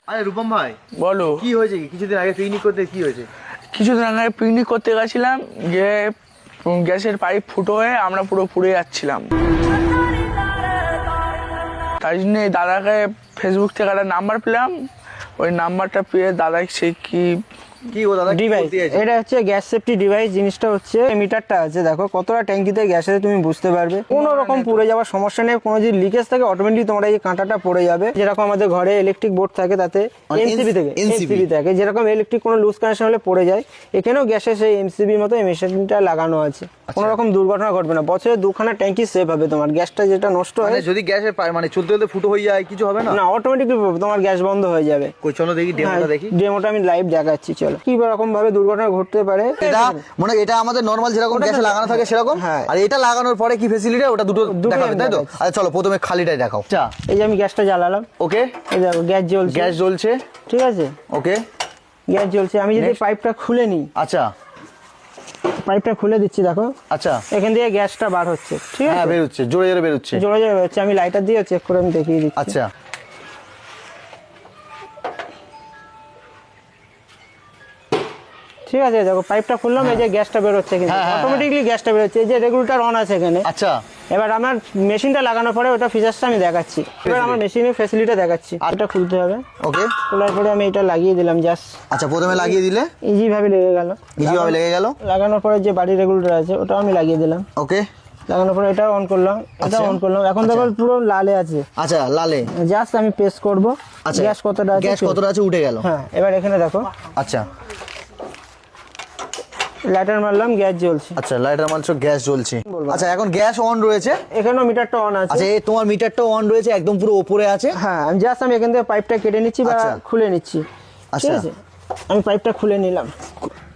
আরে রূপম ভাই বলো। কি হয়েছে? কিছুদিন আগে পিকনিক করতে কি হয়েছে? কিছুদিন আগে পিকনিক করতে গেছিলাম, যে গ্যাসের পাইপ ফুটো হয়ে আমরা পুরো পুড়ে যাচ্ছিলাম। তাই জন্য দাদাকে ফেসবুক থেকে একটা নাম্বার পেলাম, ওই নাম্বারটা পেয়ে দাদা সে কি ও দাদা ডিভাইস, এটা হচ্ছে গ্যাস সেফটি ডিভাইস। জিনিসটা হচ্ছে মিটারটা আছে, দেখো কতটা ট্যাঙ্কিতে গ্যাস আছে তুমি বুঝতে পারবে। কোনো রকম পুড়ে যাওয়ার সমস্যা নেই, কোনো যদি লিকেজ থাকে অটোমেটিক তোমার এই কাঁটাটা পড়ে যাবে। যেরকম আমাদের ঘরে ইলেকট্রিক বোর্ড থাকে তাতে এমসিবি থেকে এমসিবি থাকে, যেরকম ইলেকট্রিক কোনো লুজ কানেকশন হলে পড়ে যায়, এখানেও গ্যাসের সেই এমসিবির মতো এই মেশিনটা লাগানো আছে। কোনো রকম দুর্ঘটনা ঘটবে না, বছরে 2খানা ট্যাঙ্কি সেভ হবে তোমার। গ্যাসটা যেটা নষ্ট হয় যদি গ্যাসের মানে চলতে চলতে ফুটো হয়ে যায় কিছু হবে না? না, অটোমেটিকলি তোমার গ্যাস বন্ধ হয়ে যাবে। কই চলো দেখি ডেমোটা দেখি। ডেমোটা আমি লাইভ দেখাচ্ছি, চলো কি রকম ভাবে দুর্ঘটনা ঘটতে পারে। এটা মানে এটা আমাদের নরমাল যেরকম গ্যাসে লাগানো থাকে সেরকম। হ্যাঁ। আর এটা লাগানোর পরে কি ফ্যাসিলিটি ওটা দুটো দেখাবে তাই তো? আচ্ছা চলো প্রথমে খালিটাই দেখাও। আচ্ছা এই যে আমি গ্যাসটা জ্বালালাম, ওকে, এই দেখো গ্যাস জ্বলছে। গ্যাস জ্বলছে, ঠিক আছে, ওকে গ্যাস জ্বলছে। আমি যদি Next? পাইপটা খুলে নিই, আচ্ছা পাইপটা খুলে দিচ্ছি, দেখো আচ্ছা এখান থেকে গ্যাসটা বার হচ্ছে। ঠিক হ্যাঁ আছে, বেরোচ্ছে, জোরে জোরে বেরোচ্ছে। জোরে জোরে বেরোচ্ছে। আমি লাইটার দিয়ে চেক করে আমি দেখিয়ে দিচ্ছি। আচ্ছা ঠিক আছে, দেখো পাইপটা খুললাম, এই যে গ্যাসটা বেরোচ্ছে, কিন্তু হ্যাঁ, হ্যাঁ, অটোমেটিকলি গ্যাসটা বেরোচ্ছে। এই যে রেগুলেটর অন আছে এখানে। আচ্ছা এবার আমার মেশিনটা লাগানোর পরে ওটা ফিচার্সটা আমি দেখাচ্ছি। এবার আমার মেশিনের ফ্যাসিলিটি দেখাচ্ছি। আর এটা খুলতে হবে, ওকে। খোলার পরে আমি এটা লাগিয়ে দিলাম জাস্ট। আচ্ছা প্রথমে লাগিয়ে দিলে ইজি ভাবে লেগে গেল। ইজি ভাবে লেগে গেল। লাগানোর পরে যে বাড়ি রেগুলেটর আছে ওটাও আমি লাগিয়ে দিলাম। ওকে, লাগানোর পরে এটা অন করলাম, এটা আচ্ছা। অন করলাম। এখন দেখো পুরো লালে আছে। আচ্ছা লালে। জাস্ট আমি প্রেস করব, আচ্ছা গ্যাস কতটা আছে, গ্যাস কতটা আছে উঠে গেল। হ্যাঁ এবার এখানে দেখো আচ্ছা লাইটার মারলাম, গ্যাস জ্বলছে। আচ্ছা লাইটার মানছো গ্যাস জ্বলছে। আচ্ছা এখন গ্যাস অন রয়েছে, এখানেও মিটারটা অন আছে। আচ্ছা এই তোমার মিটারটাও অন রয়েছে, একদম পুরো উপরে আছে। হ্যাঁ আমি জাস্ট আমি এখান থেকে পাইপটা কেটে নিচ্ছি বা আচ্ছা। খুলে নিচ্ছি। ঠিক আচ্ছা আছে, আমি পাইপটা খুলে নিলাম,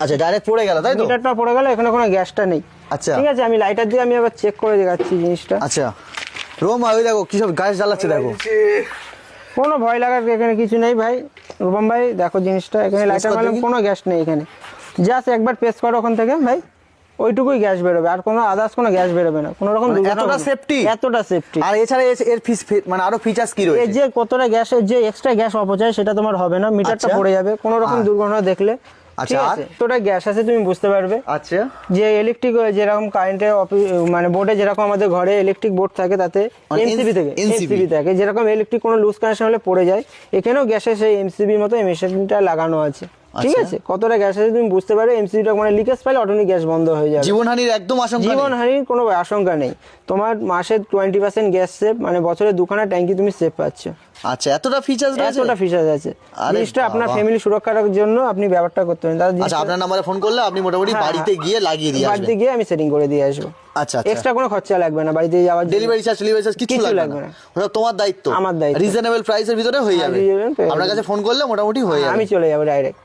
আচ্ছা ডাইরেক্ট পড়ে গেল তাই তো? মিটারটা পড়ে গেল, এখানে কোনো গ্যাসটা নেই। আচ্ছা ঠিক আছে, আমি লাইটার দিয়ে আমি আবার চেক করে দেখাচ্ছি জিনিসটা। আচ্ছা রোমা ওই দেখো কি সব গ্যাস জ্বালাচ্ছে দেখো। কোনো ভয় লাগার এখানে কিছু নেই ভাই। রূপম ভাই দেখো জিনিসটা, এখানে লাইটার কর মারলাম, দেখি। কোনো গ্যাস নেই এখানে। জাস্ট একবার প্রেস করো ওখান থেকে ভাই, ওইটুকুই গ্যাস বেরোবে, আর কোনো আদার্স কোনো গ্যাস বেরোবে না। কোনো রকম দুর্ঘটনা এতটা ঘটবে না। সেফটি, এতটা সেফটি। আর এছাড়া এর মানে আরো ফিচার্স কি এই রয়েছে? যে কতটা গ্যাসের যে এক্সট্রা গ্যাস অপচয় সেটা তোমার হবে না, মিটারটা আচ্ছা। পড়ে যাবে কোনো রকম দুর্ঘটনা দেখলে। আচ্ছা, ঠিক আর? আছে, তোটা গ্যাস আছে তুমি বুঝতে পারবে। আচ্ছা যে ইলেকট্রিক যেরকম কারেন্টের মানে বোর্ডে যেরকম আমাদের ঘরে ইলেকট্রিক বোর্ড থাকে তাতে মানে এমসিবি থেকে NCB এমসিবি থাকে, যেরকম ইলেকট্রিক কোনো লুজ কানেকশন হলে পড়ে যায়, এখানেও গ্যাসের সেই এমসিবির মতো এই মেশিনটা লাগানো আছে। ঠিক আচ্ছা। আছে, কতটা গ্যাস আছে তুমি বুঝতে পারবে। এমসিবিটা মানে লিকেজ পাইলে অটোমেটিক গ্যাস বন্ধ হয়ে যাবে। জীবনহানির একদম আশঙ্কা নেই। জীবনহানির কোনো আশঙ্কা নেই। তোমার মাসে 20% গ্যাস সেভ, মানে বছরে 2খানা ট্যাঙ্কি তুমি সেভ পাচ্ছ। আচ্ছা এতটা ফিচার্স রয়েছে। এতটা ফিচার্স আছে। আরে জিনিসটা আপনার বাবা। ফ্যামিলি সুরক্ষার জন্য আপনি ব্যাপারটা করতে পারেন। আচ্ছা আপনার নাম্বারে ফোন করলে আপনি মোটামুটি হ্যাঁ, বাড়িতে গিয়ে লাগিয়ে দিয়ে বাড়িতে আসবেন। গিয়ে আমি সেটিং করে দিয়ে আসবো। আচ্ছা আচ্ছা এক্সট্রা কোনো খরচা লাগবে না বাড়িতে যাওয়ার জন্য। ডেলিভারি চার্জ কিছু কিছু লাগবে লাগবে না, না। ওটা তোমার দায়িত্ব। আমার দায়িত্ব। রিজনেবল প্রাইসের ভিতরে হয়ে হ্যাঁ, যাবে। reasonable price। আপনার কাছে ফোন করলে মোটামুটি হয়ে যাবে। আমি চলে যাবো ডাইরেক্ট।